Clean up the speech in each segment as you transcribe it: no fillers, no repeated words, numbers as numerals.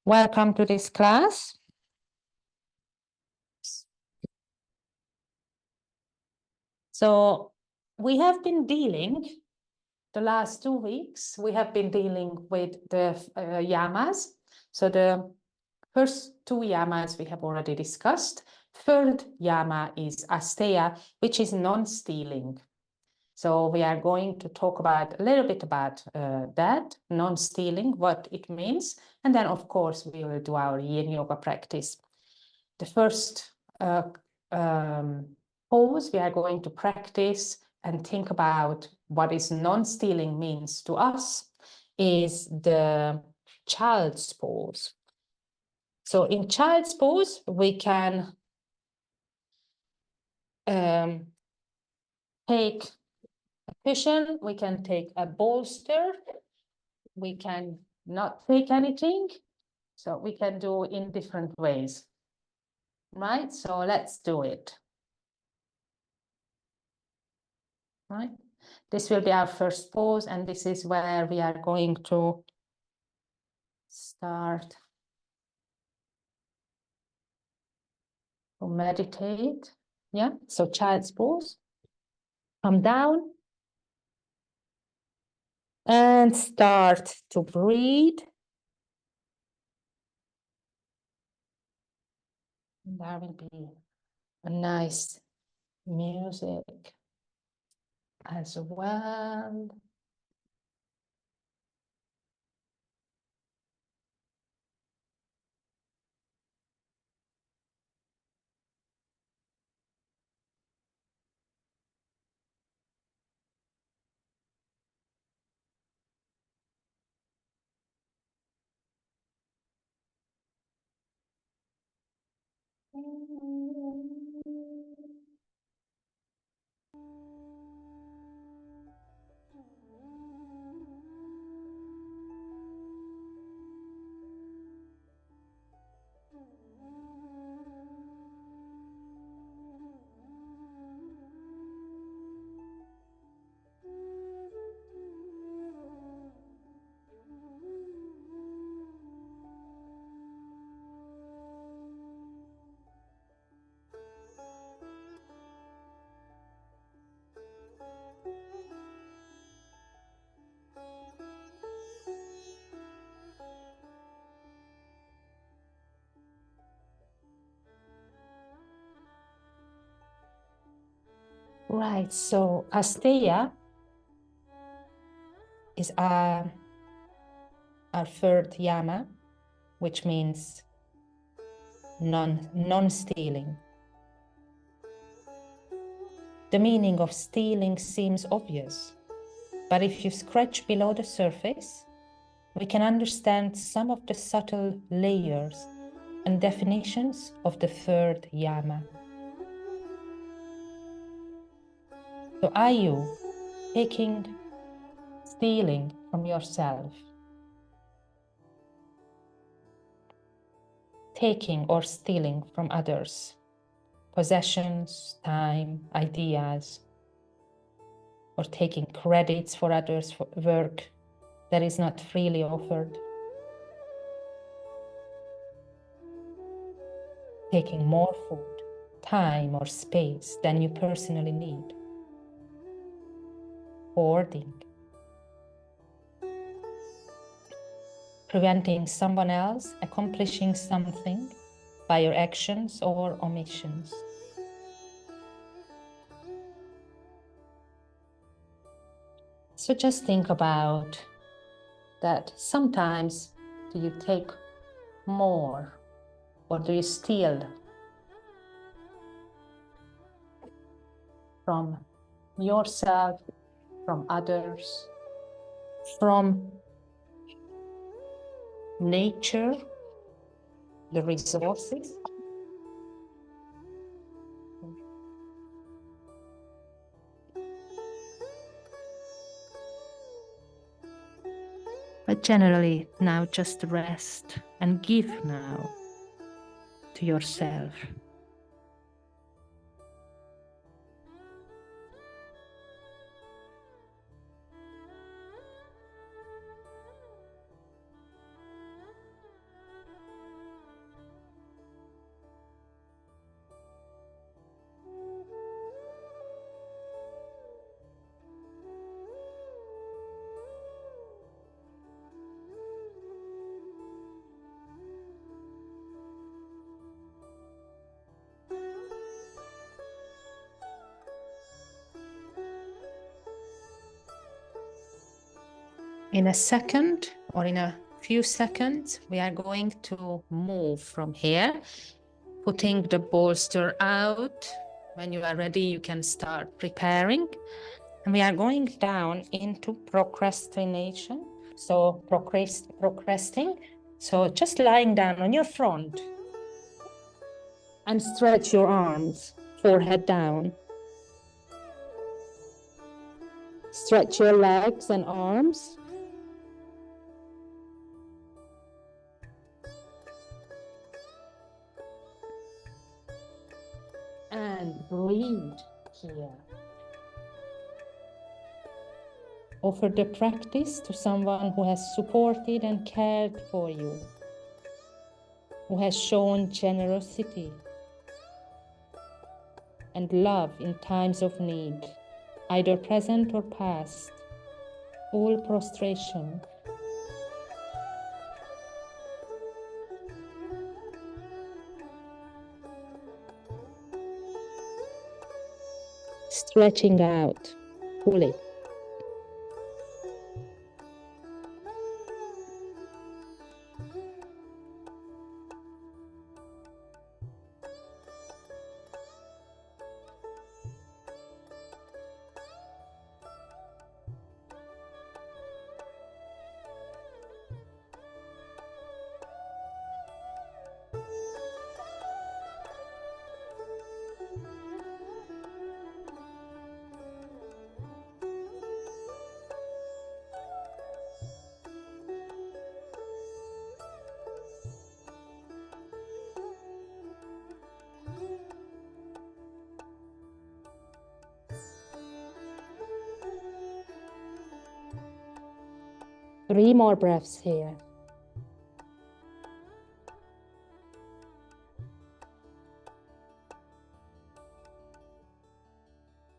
Welcome to this class. So we have been dealing, the last 2 weeks, we have been dealing with the yamas. So the first 2 yamas we have already discussed. Third yama is Asteya, which is non-stealing. So we are going to talk about a little bit about that, non-stealing, what it means. And then, of course, we will do our Yin Yoga practice. The first pose we are going to practice and think about what is non-stealing means to us is the child's pose. So in child's pose, we can take a cushion, we can take a bolster, we can not take anything. So we can do in different ways, right? So let's do it. Right? This will be our first pose, and this is where we are going to start to meditate. Yeah, so child's pose. Come down and start to breathe. And there will be a nice music as well. Right, so Asteya is our third yama, which means non-stealing. The meaning of stealing seems obvious, but if you scratch below the surface, we can understand some of the subtle layers and definitions of the third yama. So are you stealing from yourself? Taking or stealing from others, possessions, time, ideas, or taking credits for others' for work that is not freely offered, taking more food, time, or space than you personally need, hoarding, preventing someone else accomplishing something by your actions or omissions. So just think about that. Sometimes do you take more, or do you steal from yourself, from others, from nature, the resources? But generally, now just rest and give now to yourself. In a second or in a few seconds, we are going to move from here, putting the bolster out. When you are ready, you can start preparing. And we are going down into procrastination. So procrasting. So just lying down on your front and stretch your arms, forehead down. Stretch your legs and arms. And breathe here. Offer the practice to someone who has supported and cared for you, who has shown generosity and love in times of need, either present or past. Full prostration. Stretching out fully. Three more breaths here.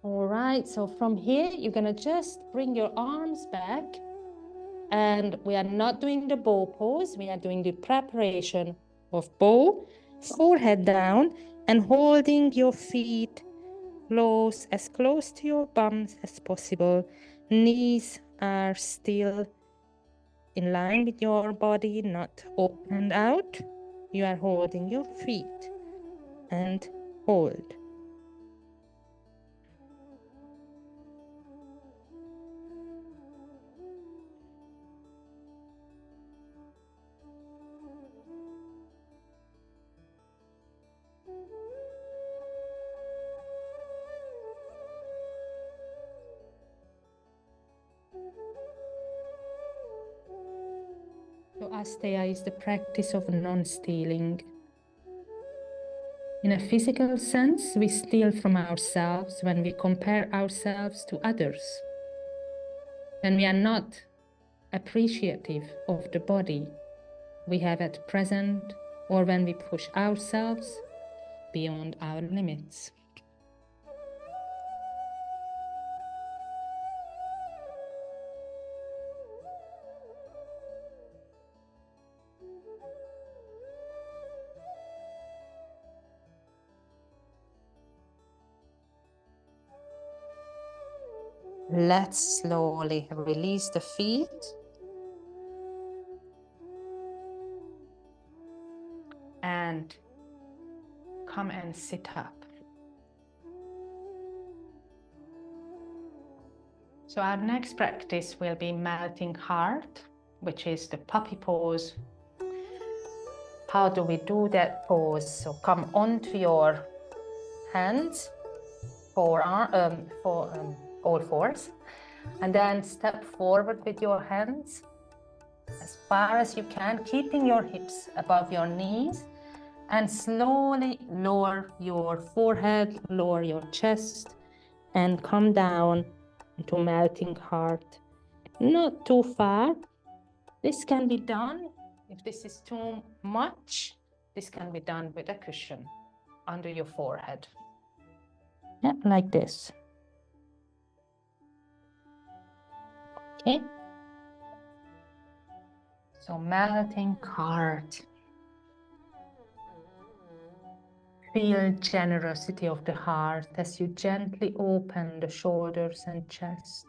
All right, so from here, you're gonna just bring your arms back, and we are not doing the bow pose. We are doing the preparation of bow, forehead down, and holding your feet close, as close to your bums as possible. Knees are still in line with your body, not opened out. You are holding your feet and hold. So Asteya is the practice of non-stealing. In a physical sense, we steal from ourselves when we compare ourselves to others, when we are not appreciative of the body we have at present, or when we push ourselves beyond our limits. Let's slowly release the feet. And come and sit up. So our next practice will be melting heart, which is the puppy pose. How do we do that pose? So come onto your hands, all fours, and then step forward with your hands as far as you can, keeping your hips above your knees, and slowly lower your forehead, lower your chest, and come down into melting heart. Not too far. This can be done, if this is too much, this can be done with a cushion under your forehead. Yeah, like this. Okay. So melting heart. Feel generosity of the heart as you gently open the shoulders and chest.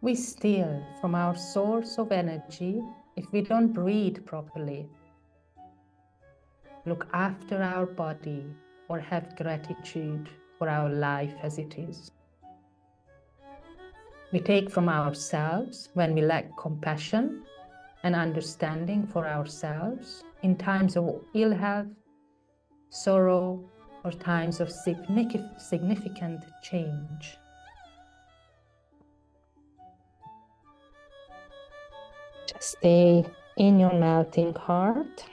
we steal from our source of energy if we don't breathe properly, look after our body, or have gratitude for our life as it is. We take from ourselves when we lack compassion and understanding for ourselves in times of ill health, sorrow, or times of significant change. Just stay in your melting heart.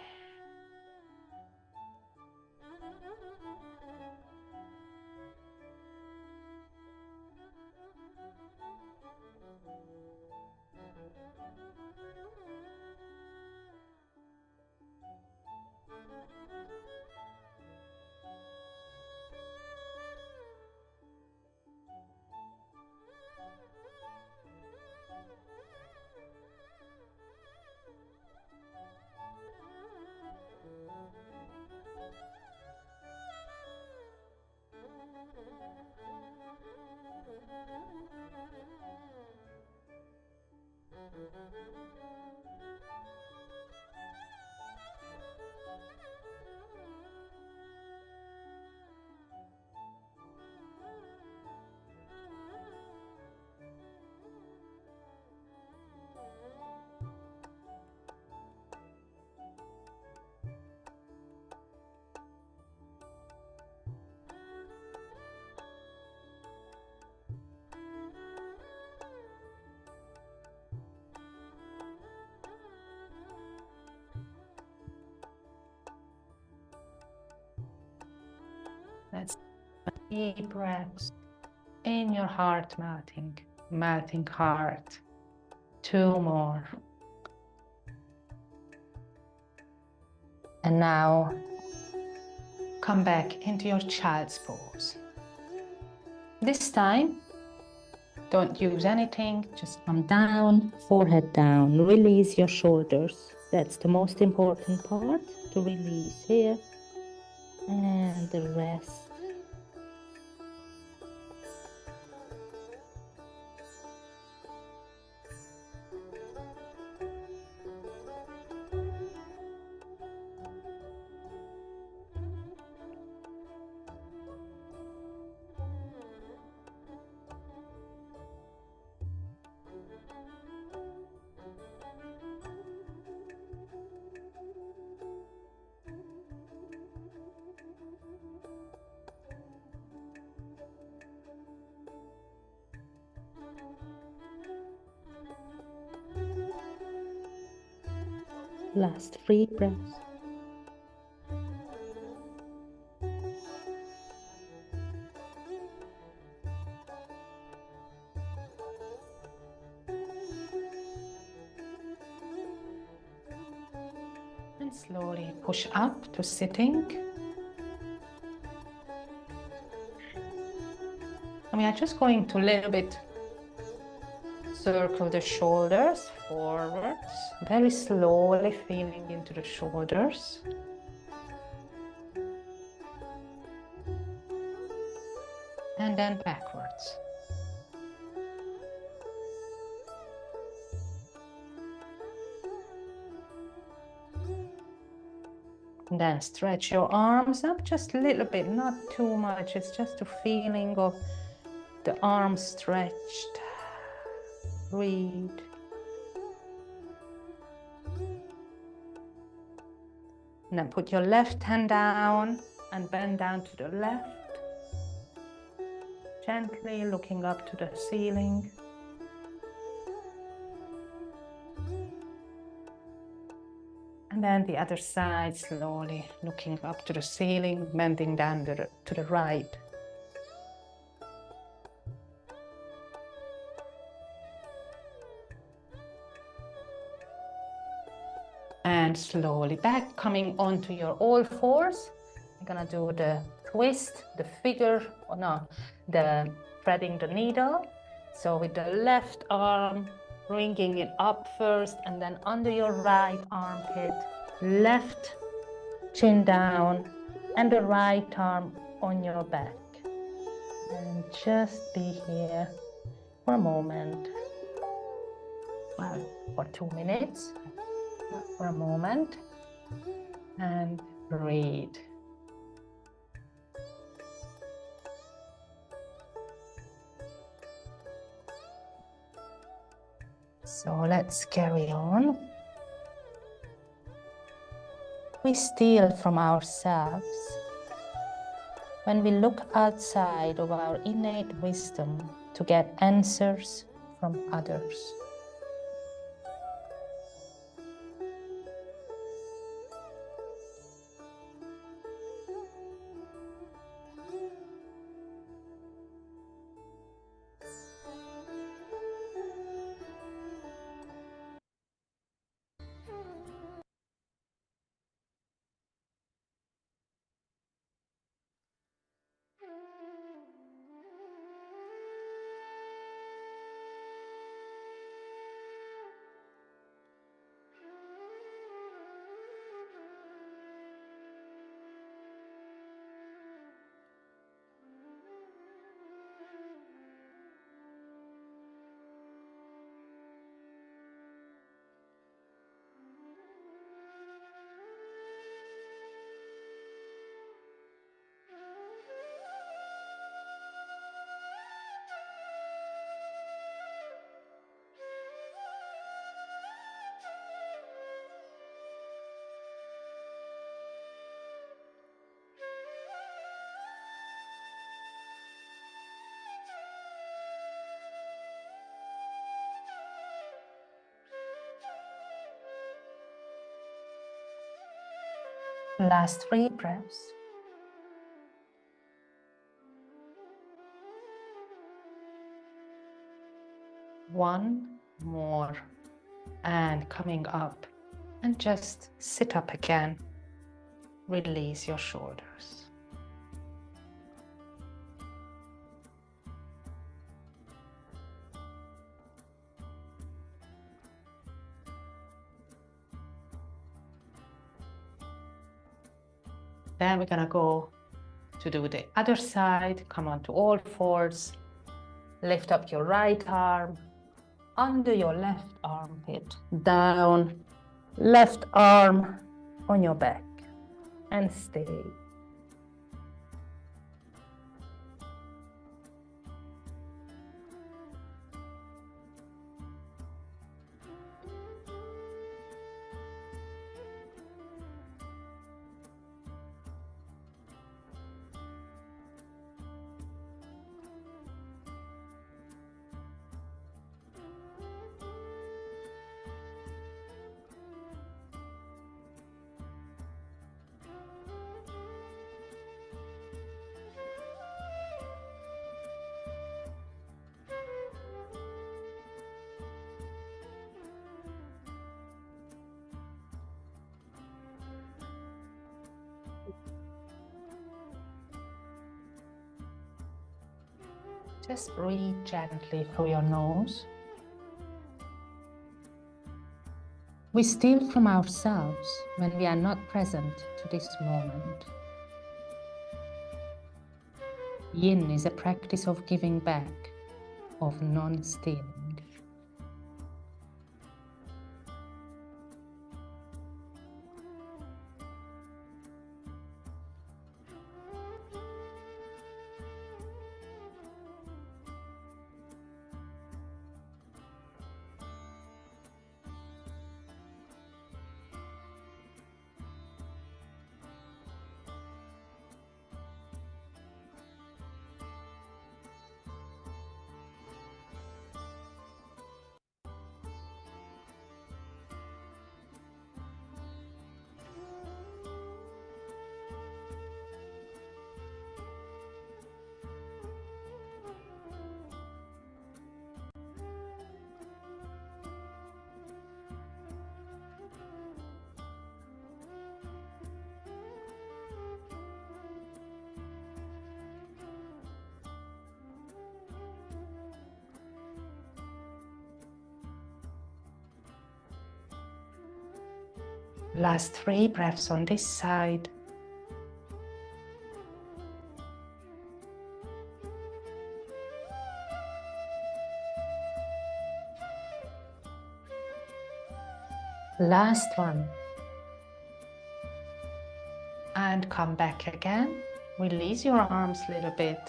Let's deep breaths in your heart, melting heart. 2 more. And now come back into your child's pose. This time, don't use anything, just come down, forehead down, release your shoulders. That's the most important part, to release here, and the rest. Last 3 breaths. And slowly push up to sitting. And we are just going to a little bit circle the shoulders forwards, very slowly feeling into the shoulders. And then backwards. And then stretch your arms up just a little bit, not too much. It's just a feeling of the arms stretched. Breathe. And then put your left hand down and bend down to the left. Gently looking up to the ceiling. And then the other side, slowly looking up to the ceiling, bending down to the right. And slowly back, coming onto your all fours. You're gonna do the twist, the figure, or no, the threading the needle. So with the left arm, bringing it up first, and then under your right armpit, left chin down, and the right arm on your back. And just be here for a moment. well, for 2 minutes, for a moment, and breathe. So let's carry on. We steal from ourselves when we look outside of our innate wisdom to get answers from others. Last 3 breaths. One more, and coming up, and just sit up again. Release your shoulders. Then we're gonna go to do the other side. Come on to all fours. Lift up your right arm under your left armpit, down, left arm on your back, and stay. Just breathe gently through your nose. We steal from ourselves when we are not present to this moment. Yin is a practice of giving back, of non-stealing. Last 3 breaths on this side. Last one. And come back again. Release your arms a little bit.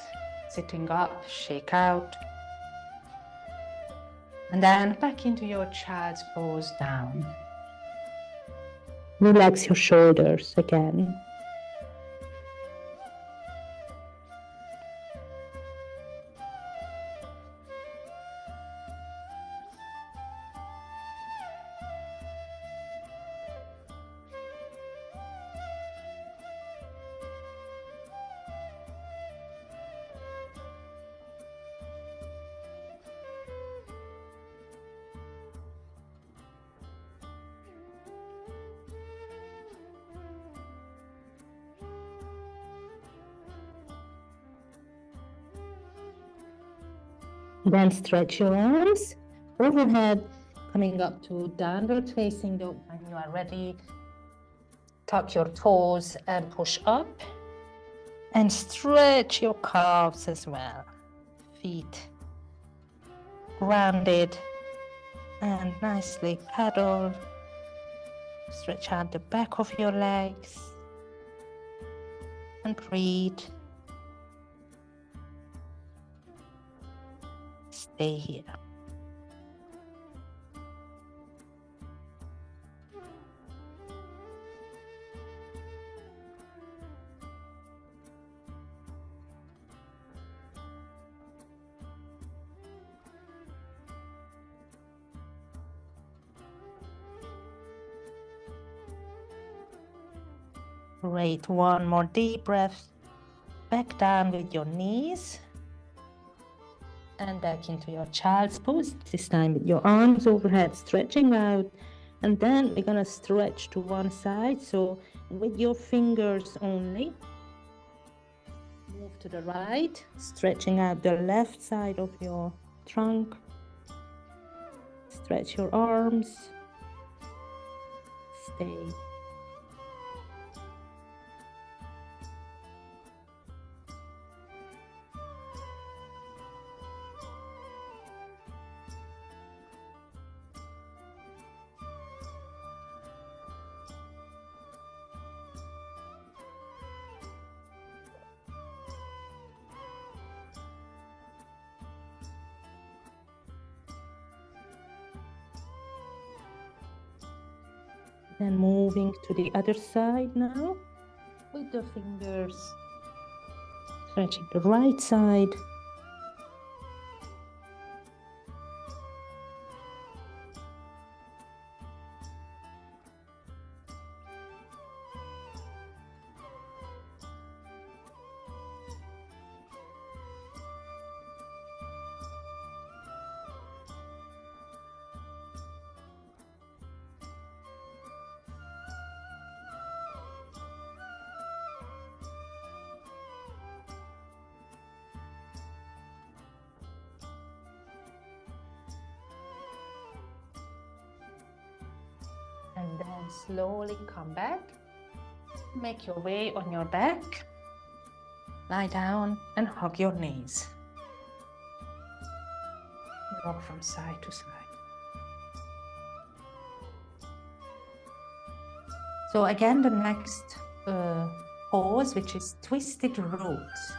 Sitting up, shake out. And then back into your child's pose down. Relax your shoulders again. Then stretch your arms overhead, coming up to downward facing dog. When you are ready, tuck your toes and push up. And stretch your calves as well. Feet grounded and nicely paddle. Stretch out the back of your legs and breathe. Stay here. Great, one more deep breath. Back down with your knees. And back into your child's pose, this time with your arms overhead, stretching out. And then we're gonna stretch to one side. So with your fingers only, move to the right, stretching out the left side of your trunk. Stretch your arms. Stay. Then moving to the other side now, with the fingers, stretching the right side. And then slowly come back. Make your way on your back. Lie down and hug your knees. Rock from side to side. So again, the next pose, which is twisted roots,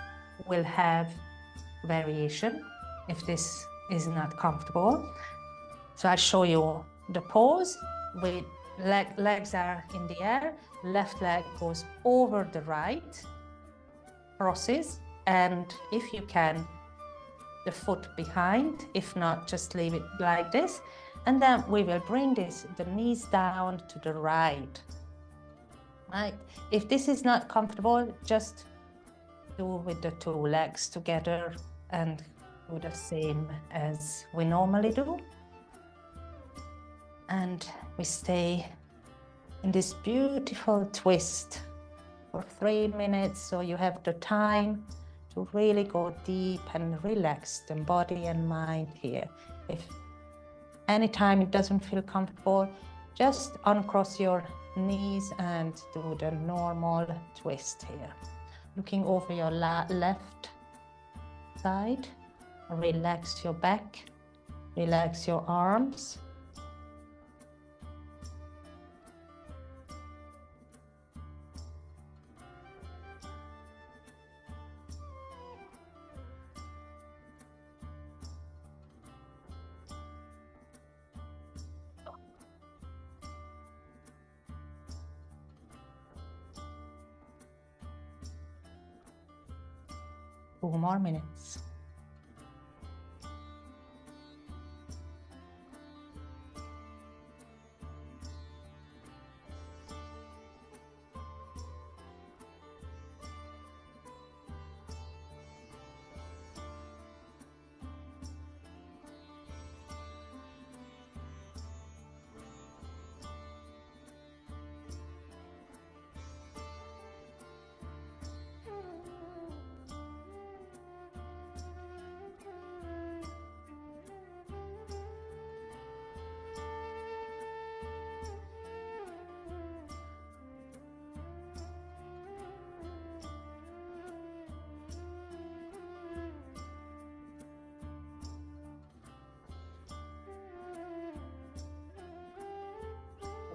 will have variation if this is not comfortable. So I'll show you the pose with legs are in the air, left leg goes over the right, crosses, and if you can, the foot behind. If not, just leave it like this. And then we will bring the knees down to the right. Right? If this is not comfortable, just do with the two legs together and do the same as we normally do. And we stay in this beautiful twist for 3 minutes, so you have the time to really go deep and relax the body and mind here. If anytime it doesn't feel comfortable, just uncross your knees and do the normal twist here. Looking over your left side, relax your back, relax your arms. 2 more minutes.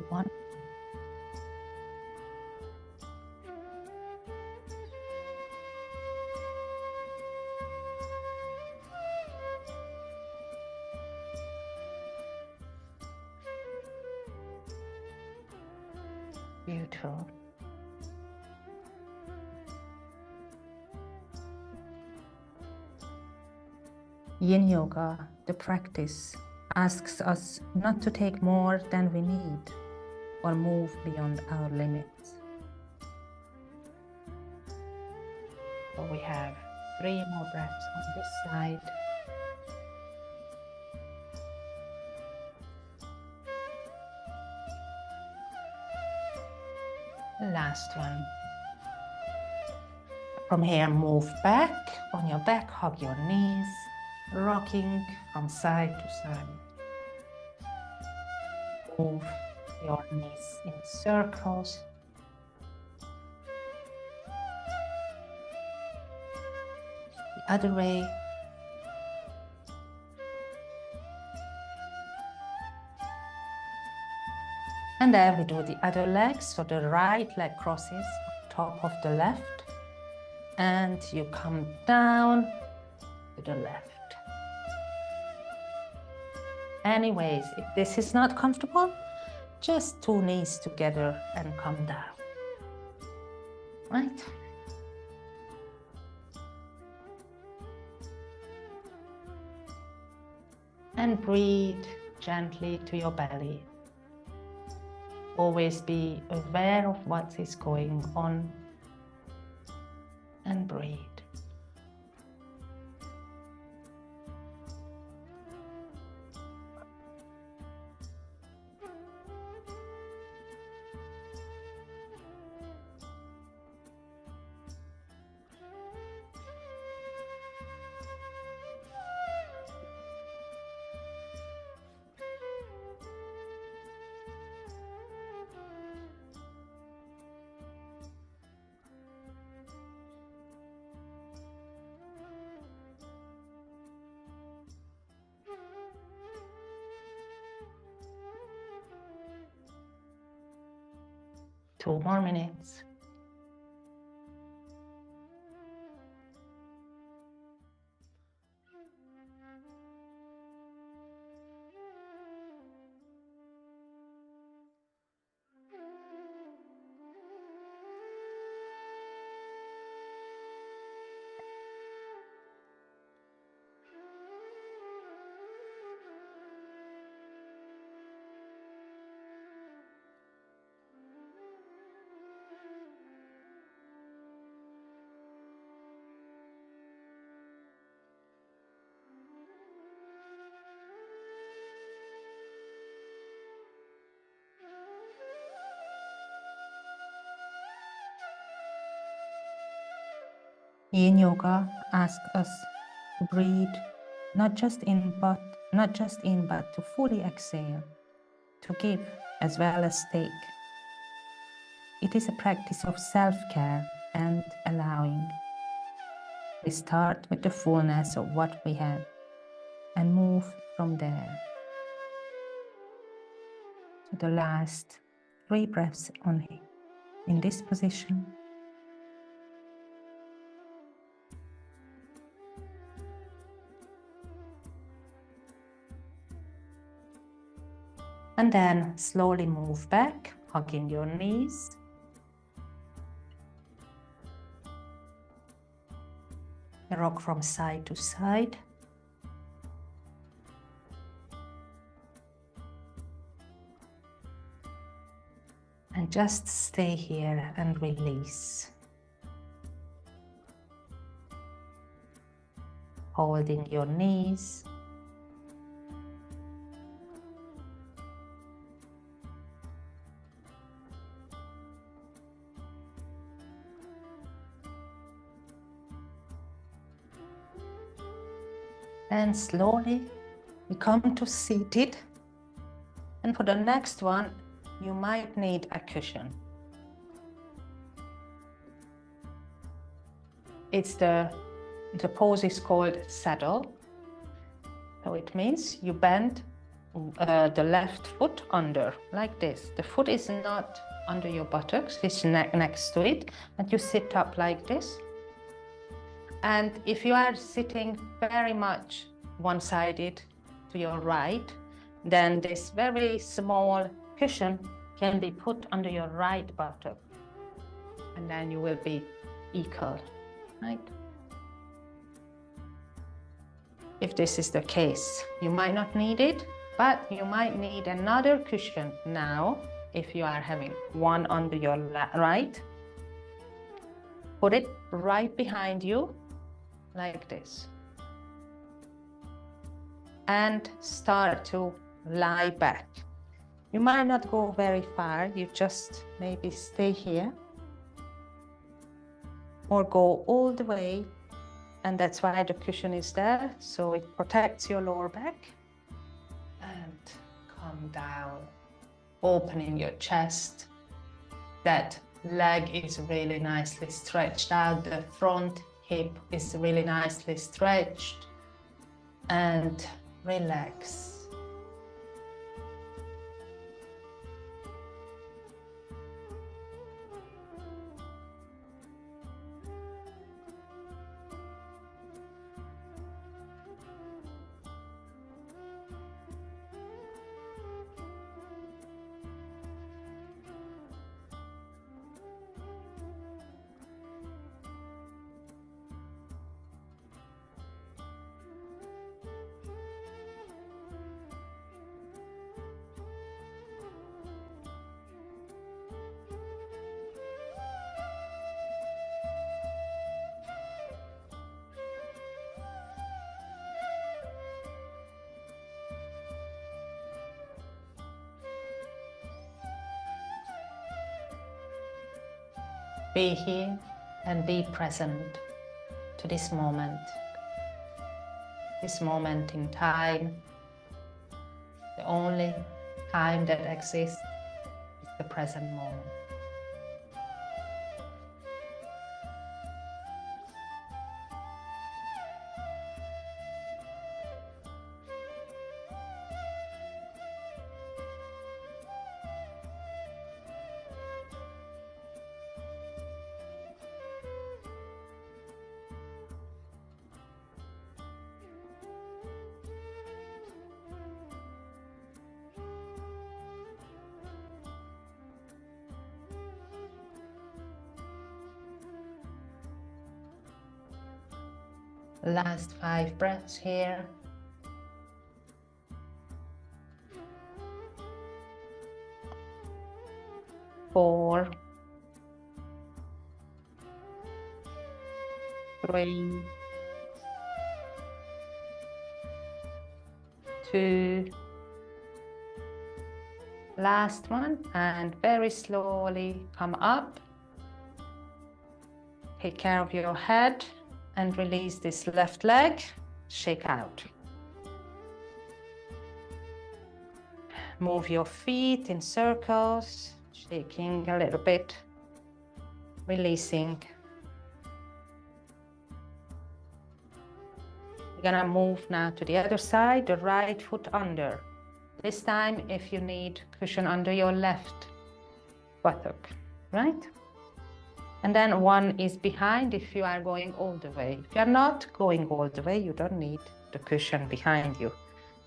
One. Beautiful. Yin Yoga, the practice, asks us not to take more than we need or move beyond our limits. So we have 3 more breaths on this side. The last one. From here, move back on your back, hug your knees, rocking from side to side. Move your knees in circles. The other way. And then we do the other leg, so the right leg crosses on top of the left. And you come down to the left. Anyways, if this is not comfortable, just 2 knees together and come down. Right? And breathe gently to your belly. Always be aware of what is going on and breathe. Two more minutes. Yin Yoga asks us to breathe not just in but to fully exhale, to give as well as take. It is a practice of self-care and allowing. We start with the fullness of what we have and move from there. So the last 3 breaths only in this position. And then slowly move back, hugging your knees. rock from side to side. And just stay here and release. Holding your knees. And slowly we come to seated. And for the next one, you might need a cushion. The pose is called saddle. So it means you bend the left foot under, like this. The foot is not under your buttocks, it's next to it, and you sit up like this. And if you are sitting very much one-sided to your right, then this very small cushion can be put under your right buttock, and then you will be equal, right? If this is the case, you might not need it, but you might need another cushion now. If you are having one under your right, put it right behind you, like this. And start to lie back. You might not go very far, you just maybe stay here. Or go all the way, and that's why the cushion is there, so it protects your lower back. And come down, opening your chest. That leg is really nicely stretched out, the front hip is really nicely stretched. And relax. Be here and be present to this moment in time. The only time that exists is the present moment. Last 5 breaths here. 4, 3, 2, last one, and very slowly come up. Take care of your head and release this left leg, shake out. Move your feet in circles, shaking a little bit, releasing. We're gonna move now to the other side, the right foot under. This time, if you need cushion under your left buttock, right? And then one is behind if you are going all the way. If you are not going all the way, you don't need the cushion behind you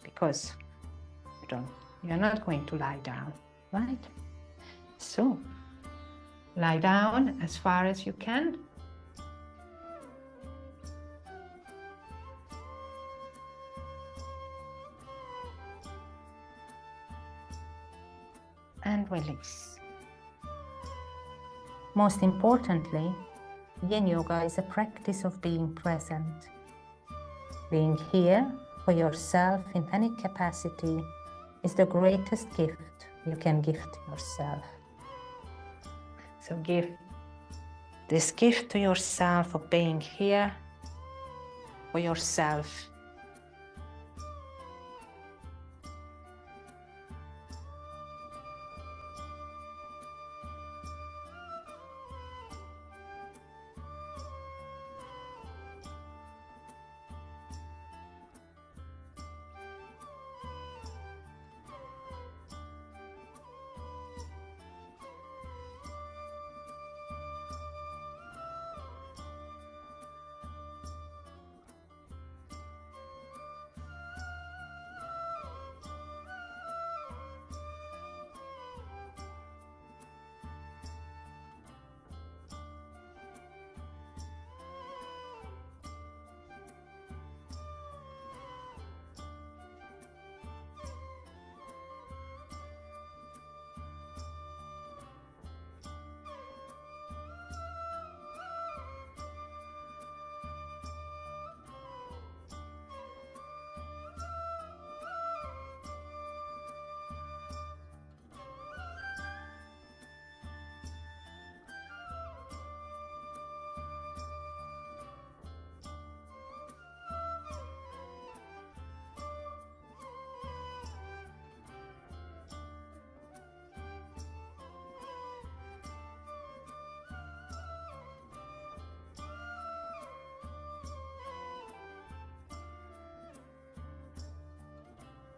because you're not going to lie down, right? So, lie down as far as you can. and release. Most importantly, Yin Yoga is a practice of being present. Being here for yourself in any capacity is the greatest gift you can give to yourself. So give this gift to yourself of being here for yourself.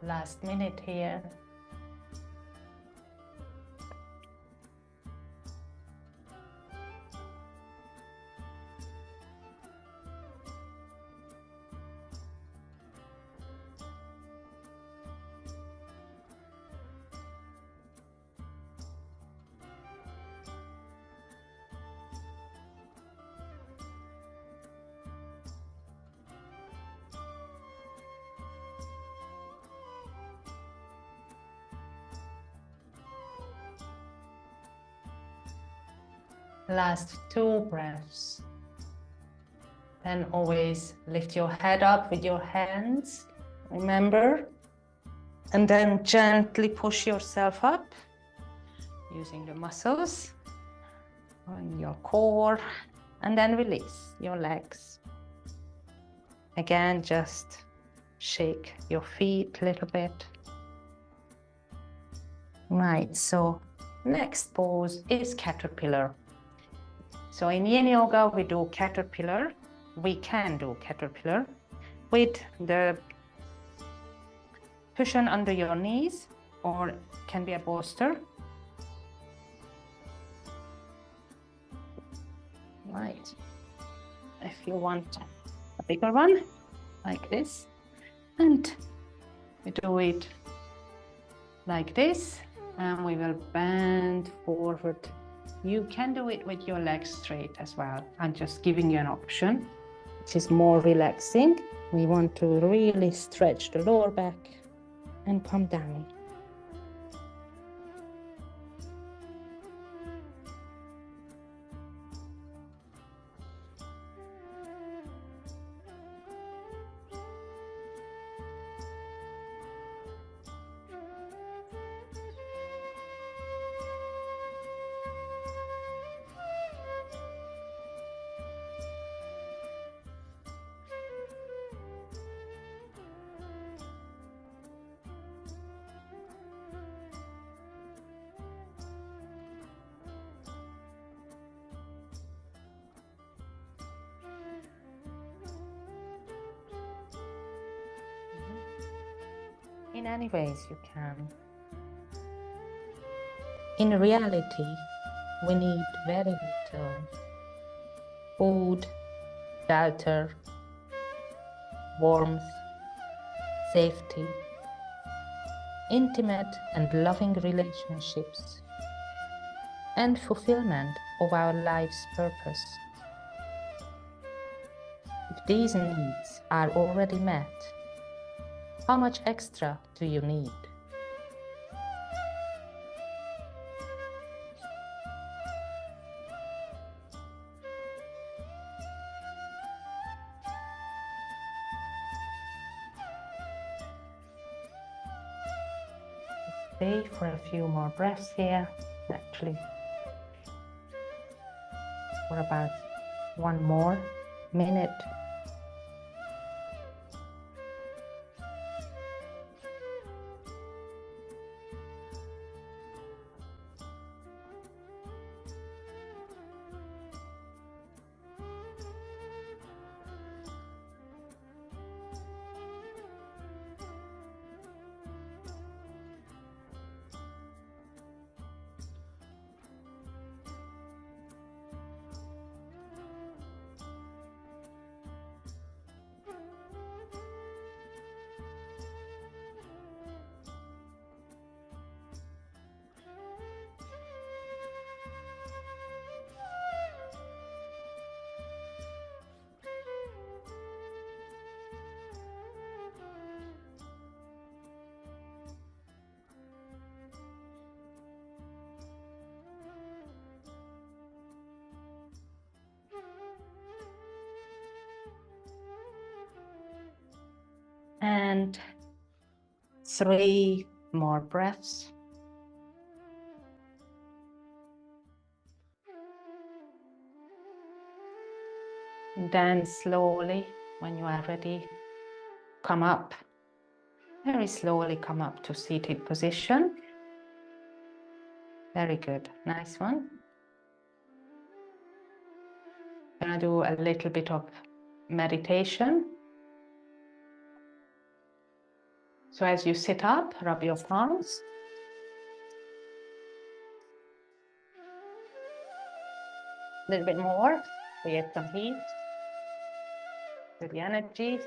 Last minute here. Last 2 breaths. Then always lift your head up with your hands, remember, and then gently push yourself up using the muscles in your core, and then release your legs. Again, just shake your feet a little bit. Right, so next pose is caterpillar. So in Yin Yoga, we do caterpillar. We can do caterpillar with the cushion under your knees, or can be a bolster. Right. If you want a bigger one, like this, and we do it like this, and we will bend forward. You can do it with your legs straight as well. I'm just giving you an option, which is more relaxing. We want to really stretch the lower back and come down. In any ways you can. In reality, we need very little food, shelter, warmth, safety, intimate and loving relationships, and fulfillment of our life's purpose. If these needs are already met, how much extra do you need? Stay for a few more breaths here, actually for about 1 more minute. And 3 more breaths. And then slowly, when you are ready, come up. Very slowly come up to seated position. Very good. Nice one. I'm gonna do a little bit of meditation. So as you sit up, rub your palms. A little bit more. Create some heat with the energy.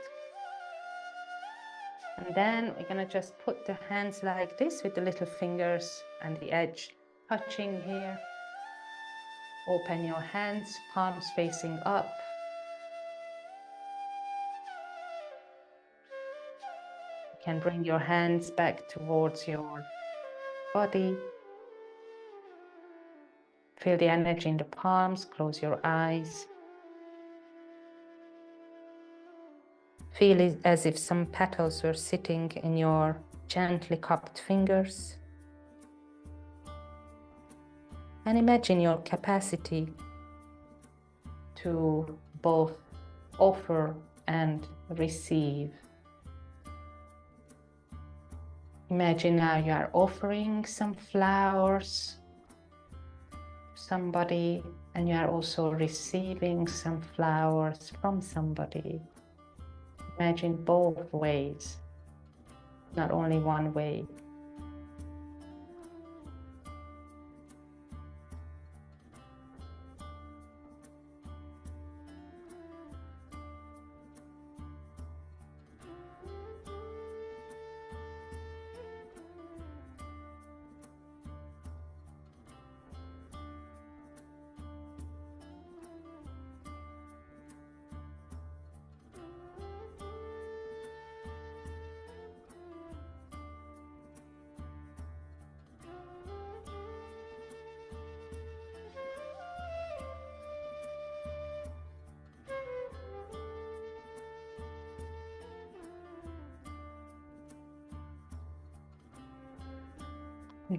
And then we're gonna just put the hands like this with the little fingers and the edge touching here. Open your hands, palms facing up. You can bring your hands back towards your body. Feel the energy in the palms, close your eyes. Feel it as if some petals were sitting in your gently cupped fingers. And imagine your capacity to both offer and receive. Imagine now you are offering some flowers to somebody, and you are also receiving some flowers from somebody. Imagine both ways, not only one way.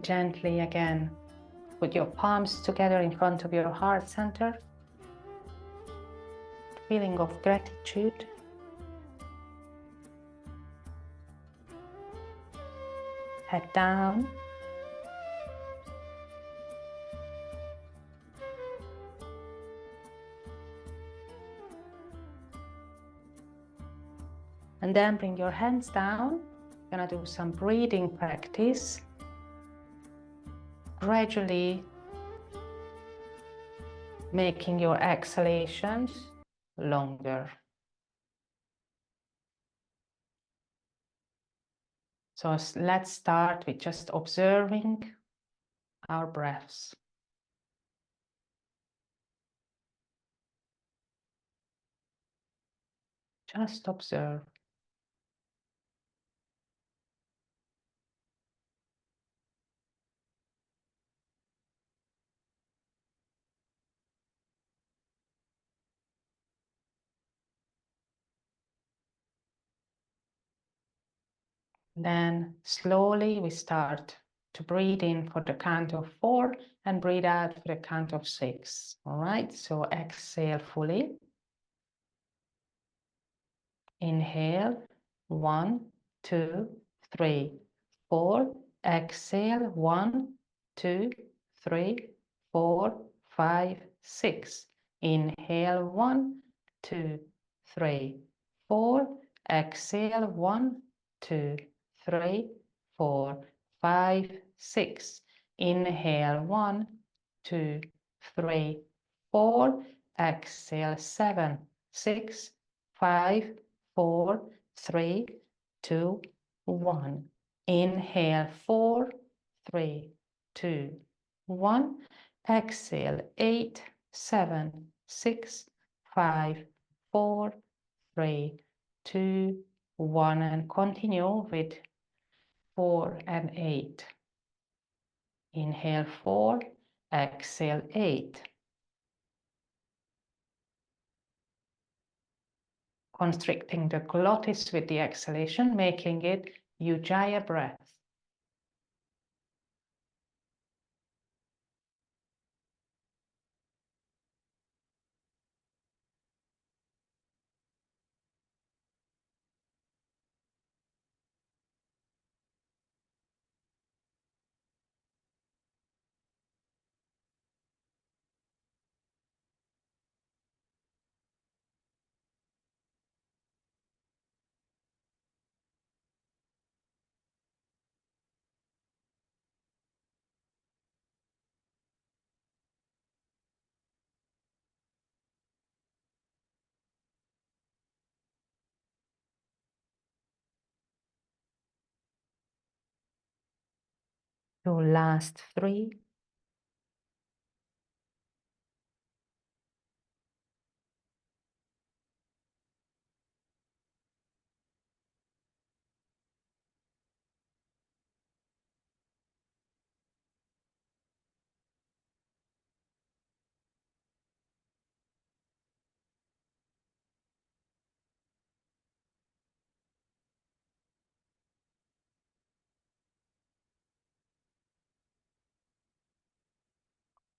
Gently again, put your palms together in front of your heart center. Feeling of gratitude. Head down. And then bring your hands down. You're gonna do some breathing practice. Gradually making your exhalations longer. So let's start with just observing our breaths. Just observe. Then slowly we start to breathe in for the count of 4 and breathe out for the count of 6. All right, so exhale fully. Inhale, 1, 2, 3, 4. Exhale, 1, 2, 3, 4, 5, 6. Inhale, 1, 2, 3, 4. Exhale, 1, 2, 3, 4, 5, 6. Inhale, 1, 2, 3, 4. Exhale, 7, 6, 5, 4, 3, 2, 1. Inhale, 4, 3, 2, 1. Exhale, 8, 7, 6, 5, 4, 3, 2, 1. And continue with 4 and 8. Inhale, 4, exhale, 8. Constricting the glottis with the exhalation, making it Ujjayi breath. Your last 3.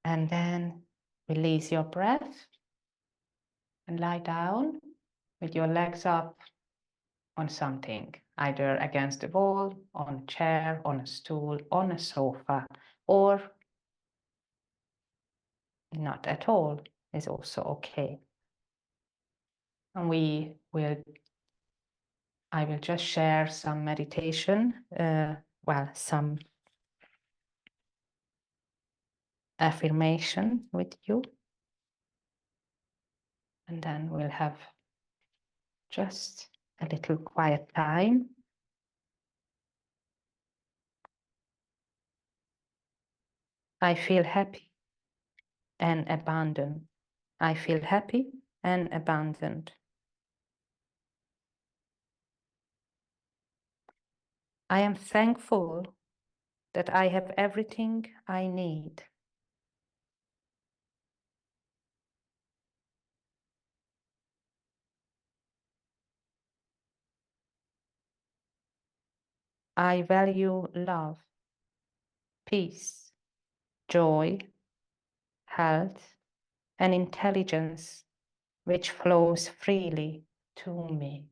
And then release your breath and lie down with your legs up on something, either against the wall, on a chair, on a stool, on a sofa, or not at all is also okay. And I will just share some meditation, some affirmation with you. And then we'll have just a little quiet time. I feel happy and abundant. I feel happy and abundant. I am thankful that I have everything I need. I value love, peace, joy, health, and intelligence, which flows freely to me.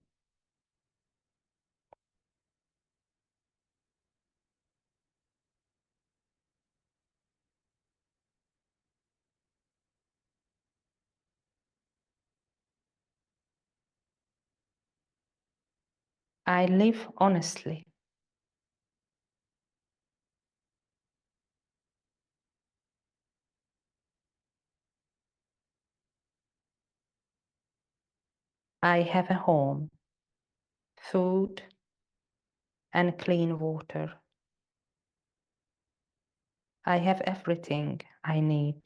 I live honestly. I have a home, food, and clean water. I have everything I need.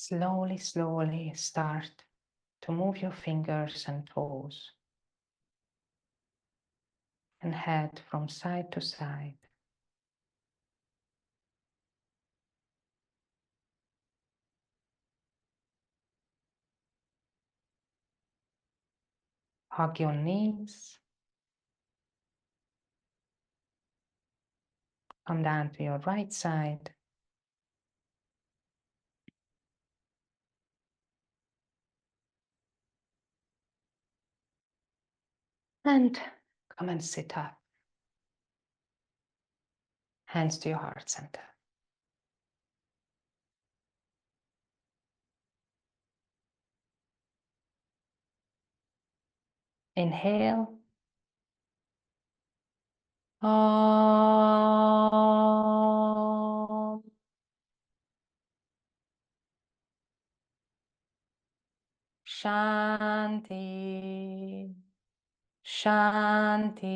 Slowly, slowly start to move your fingers and toes and head from side to side. Hug your knees. Come down to your right side. And come and sit up. Hands to your heart center. Inhale. Om. Shanti. Shanti.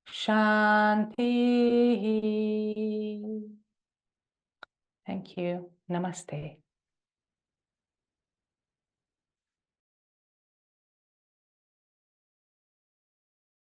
Shanti. Thank you. Namaste.